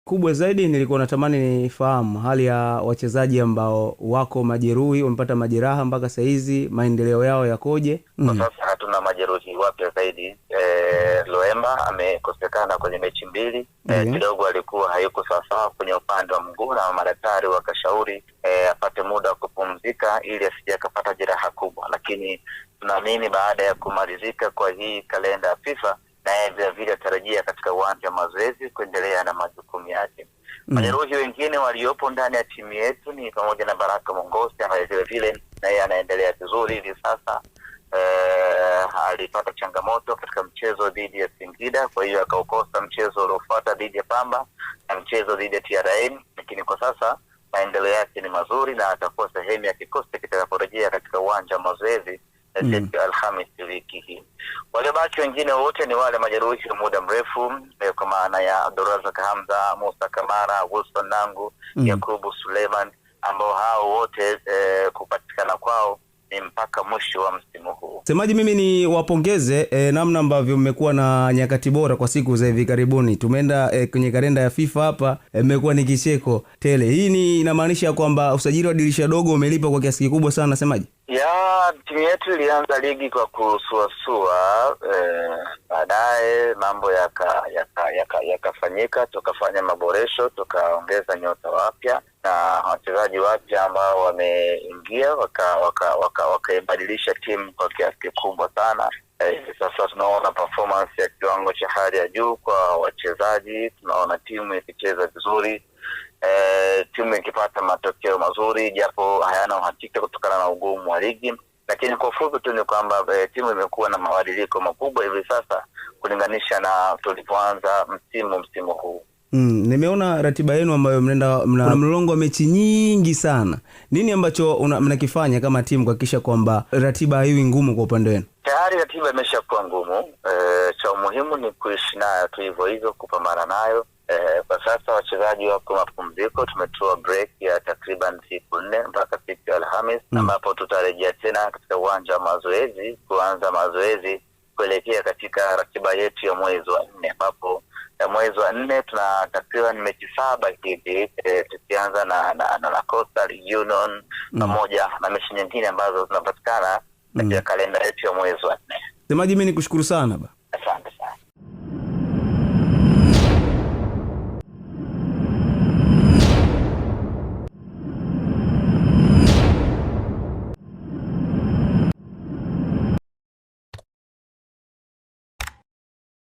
Kubwa zaidi nilikuwa natamani nifahamu hali ya wachezaji ambao wako majeruhi, wamepata majeraha mpaka saa hizi, maendeleo yao yakoje? Kwa sasa hatuna majeruhi wapya zaidi. Loemba amekosekana kwenye mechi mbili. Kidogo alikuwa hayuko sawasawa kwenye upande wa mguu na madaktari wakashauri apate muda wa kupumzika ili asije akapata jeraha kubwa, lakini tunaamini baada ya kumalizika kwa hii kalenda ya FIFA naye vile vile atarejea katika uwanja wa mazoezi kuendelea na majukumu yake. Majeruhi wengine waliopo ndani ya timu yetu ni pamoja na Baraka Mongosi ambaye vile vile naye anaendelea vizuri hivi sasa. Alipata changamoto katika mchezo dhidi ya Singida, kwa hiyo akaukosa mchezo uliofuata dhidi ya Pamba na mchezo dhidi ya TRA, lakini kwa sasa maendeleo yake ni mazuri na atakuwa sehemu ya kikosi kitakaporejea katika uwanja wa mazoezi Alhamisi wiki hii. Wale baki wengine wote ni wale majeruhi muda mrefu, kwa maana ya Abdulrazak Hamza, Musa Kamara, Wilson Nangu, Yakubu Suleiman, ambao hao wote kupatikana kwao ni mpaka mwisho wa msimu huu. Semaji, mimi ni wapongeze namna ambavyo mmekuwa na nyakati bora kwa siku za hivi karibuni. Tumeenda kwenye kalenda ya FIFA hapa, mmekuwa ni kicheko tele. Hii ni inamaanisha kwamba usajili wa dirisha dogo umelipa kwa kiasi kikubwa sana, nasemaje? Timu yetu ilianza ligi kwa kusuasua, baadaye mambo yakafanyika, tukafanya maboresho, tukaongeza nyota wapya na wachezaji wapya ambao wameingia wakaibadilisha timu kwa kiasi kikubwa sana. Sasa tunaona performance ya kiwango cha hali ya juu kwa wachezaji, tunaona timu ikicheza vizuri, timu ikipata matokeo mazuri japo hayana uhakika kutokana na ugumu wa ligi. Lakini kwa ufupi tu ni kwamba timu imekuwa na mabadiliko makubwa hivi sasa kulinganisha na tulipoanza msimu huu. Nimeona ratiba yenu ambayo mna mlolongo wa mechi nyingi sana. Nini ambacho mnakifanya kama timu kuhakikisha kwamba ratiba haiwi ngumu kwa upande wenu? Tayari ratiba imeshakuwa ngumu. Cha muhimu ni kuishi nayo tu hivyo kupambana nayo. Kwa sasa wachezaji wako mapumziko, tumetoa break ya takriban siku 4 mpaka siku ya Alhamisi ambapo tutarejea tena katika uwanja wa mazoezi kuanza mazoezi kuelekea katika ratiba yetu ya mwezi wa 4, ambapo mwezi wa 4 tuna takriban mechi 7 hivi, tukianza na Coastal Union pamoja na mechi nyingine ambazo zinapatikana katika kalenda yetu ya mwezi wa 4. Semaji, mimi nikushukuru sana ba. Asante.